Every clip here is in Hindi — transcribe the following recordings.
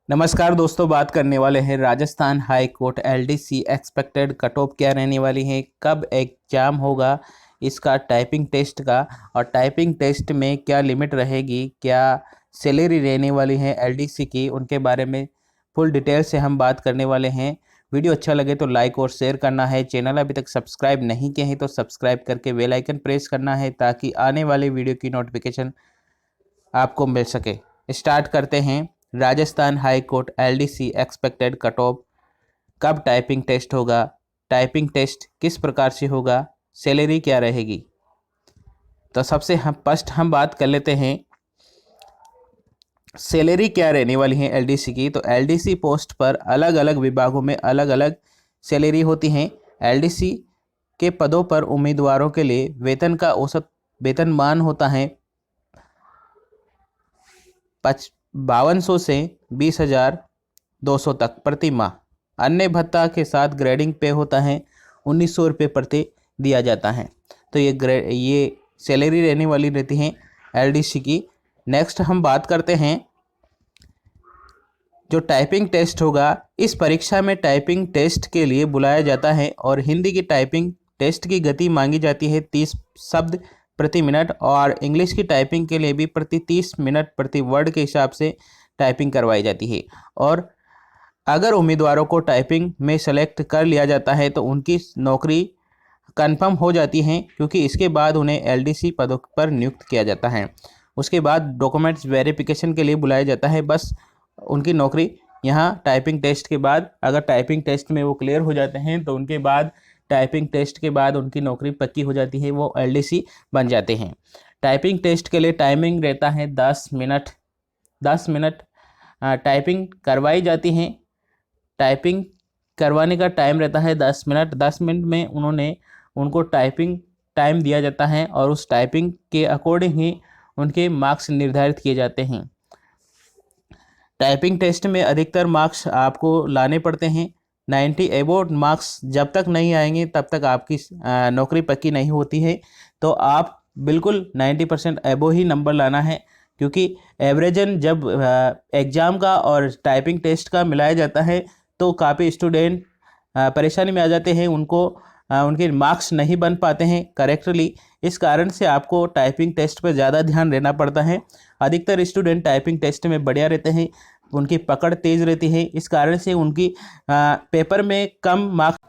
नमस्कार दोस्तों, बात करने वाले हैं Rajasthan high court LDC expected cut off क्या रहने वाली है, कब एग्जाम होगा इसका टाइपिंग टेस्ट का, और टाइपिंग टेस्ट में क्या लिमिट रहेगी, क्या सैलरी रहने वाली है एलडीसी की, उनके बारे में फुल डिटेल से हम बात करने वाले हैं। वीडियो अच्छा लगे तो लाइक और शेयर करना है। चैनल अभी तक सब्सक्राइब नहीं किए हैं तो सब्सक्राइब करके बेल आइकन प्रेस करना है ताकि आने वाले वीडियो की नोटिफिकेशन आपको मिल सके। स्टार्ट करते हैं। Rajasthan high court LDC expected cut off, कब टाइपिंग टेस्ट होगा, टाइपिंग टेस्ट किस प्रकार से होगा, सैलरी क्या रहेगी। तो सबसे हम फर्स्ट बात कर लेते हैं सैलरी क्या रहने वाली है एलडीसी की। तो एलडीसी पोस्ट पर अलग अलग विभागों में अलग अलग सैलरी होती हैं। एलडीसी के पदों पर उम्मीदवारों के लिए वेतन का औसत वेतनमान होता है 5200 से 20,200 तक प्रति माह। अन्य भत्ता के साथ ग्रेडिंग पे होता है 1900 रुपये प्रति दिया जाता है। तो ये सैलरी रहने वाली रहती है एलडीसी की। नेक्स्ट हम बात करते हैं जो टाइपिंग टेस्ट होगा। इस परीक्षा में टाइपिंग टेस्ट के लिए बुलाया जाता है और हिंदी की टाइपिंग टेस्ट की गति मांगी जाती है 30 शब्द प्रति मिनट, और इंग्लिश की टाइपिंग के लिए भी प्रति 30 मिनट प्रति वर्ड के हिसाब से टाइपिंग करवाई जाती है। और अगर उम्मीदवारों को टाइपिंग में सेलेक्ट कर लिया जाता है तो उनकी नौकरी कंफर्म हो जाती है, क्योंकि इसके बाद उन्हें एलडीसी पदों पर नियुक्त किया जाता है। उसके बाद डॉक्यूमेंट्स वेरिफिकेशन के लिए बुलाया जाता है। बस उनकी नौकरी यहाँ टाइपिंग टेस्ट के बाद, अगर टाइपिंग टेस्ट में वो क्लियर हो जाते हैं तो उनके बाद टाइपिंग टेस्ट के बाद उनकी नौकरी पक्की हो जाती है, वो एलडीसी बन जाते हैं। टाइपिंग टेस्ट के लिए टाइमिंग रहता है 10 मिनट टाइपिंग करवाई जाती है। टाइपिंग करवाने का टाइम रहता है 10 मिनट। 10 मिनट में उनको टाइपिंग टाइम दिया जाता है और उस टाइपिंग के अकॉर्डिंग ही उनके मार्क्स निर्धारित किए जाते हैं। टाइपिंग टेस्ट में अधिकतर मार्क्स आपको लाने पड़ते हैं। 90 एबोव मार्क्स जब तक नहीं आएंगे तब तक आपकी नौकरी पक्की नहीं होती है। तो आप बिल्कुल 90% एबोव ही नंबर लाना है, क्योंकि एवरेजन जब एग्ज़ाम का और टाइपिंग टेस्ट का मिलाया जाता है तो काफ़ी स्टूडेंट परेशानी में आ जाते हैं, उनके मार्क्स नहीं बन पाते हैं करेक्टली। इस कारण से आपको टाइपिंग टेस्ट पर ज़्यादा ध्यान देना पड़ता है। अधिकतर स्टूडेंट टाइपिंग टेस्ट में बढ़िया रहते हैं, उनकी पकड़ तेज़ रहती है, इस कारण से उनकी पेपर में कम मार्क्स।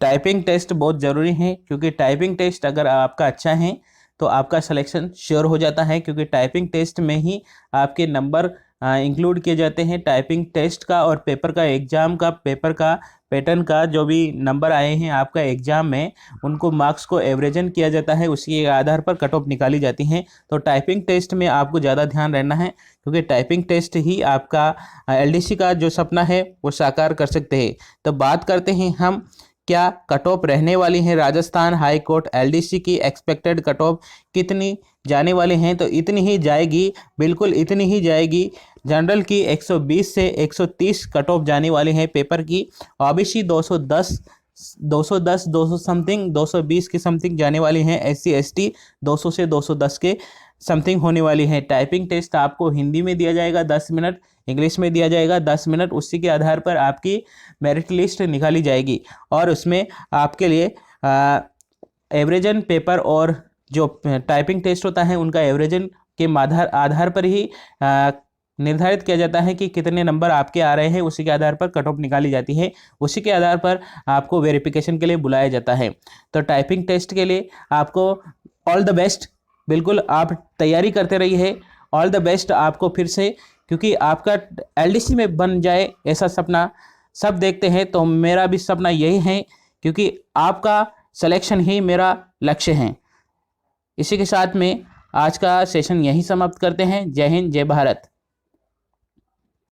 टाइपिंग टेस्ट बहुत ज़रूरी है, क्योंकि टाइपिंग टेस्ट अगर आपका अच्छा है तो आपका सिलेक्शन श्योर हो जाता है, क्योंकि टाइपिंग टेस्ट में ही आपके नंबर इंक्लूड किए जाते हैं। टाइपिंग टेस्ट का और पेपर का एग्ज़ाम का पेपर का पैटर्न का जो भी नंबर आए हैं आपका एग्ज़ाम में, उनको मार्क्स को एवरेजन किया जाता है, उसी के आधार पर कट ऑफ निकाली जाती हैं। तो टाइपिंग टेस्ट में आपको ज़्यादा ध्यान रहना है, क्योंकि टाइपिंग टेस्ट ही आपका एलडीसी का जो सपना है वो साकार कर सकते हैं। तो बात करते हैं हम क्या कट ऑफ रहने वाली है राजस्थान हाई कोर्ट एलडीसी की। एक्सपेक्टेड कट ऑफ कितनी जाने वाले हैं, तो इतनी ही जाएगी, बिल्कुल इतनी ही जाएगी। जनरल की 120 से 130 कट ऑफ जाने वाली है पेपर की। ओबीसी 200 समथिंग 220 के समथिंग जाने वाली हैं। एससी एसटी 200 से 210 के समथिंग होने वाली है। टाइपिंग टेस्ट आपको हिंदी में दिया जाएगा 10 मिनट, इंग्लिश में दिया जाएगा 10 मिनट। उसी के आधार पर आपकी मेरिट लिस्ट निकाली जाएगी और उसमें आपके लिए एवरेजन पेपर और जो टाइपिंग टेस्ट होता है उनका एवरेजन के आधार पर ही निर्धारित किया जाता है कि कितने नंबर आपके आ रहे हैं। उसी के आधार पर कट ऑफ निकाली जाती है, उसी के आधार पर आपको वेरिफिकेशन के लिए बुलाया जाता है। तो टाइपिंग टेस्ट के लिए आपको ऑल द बेस्ट, बिल्कुल आप तैयारी करते रहिए। ऑल द बेस्ट आपको फिर से, क्योंकि आपका एलडीसी में बन जाए ऐसा सपना सब देखते हैं, तो मेरा भी सपना यही है, क्योंकि आपका सिलेक्शन ही मेरा लक्ष्य है। इसी के साथ में आज का सेशन यहीं समाप्त करते हैं। जय हिंद, जय भारत।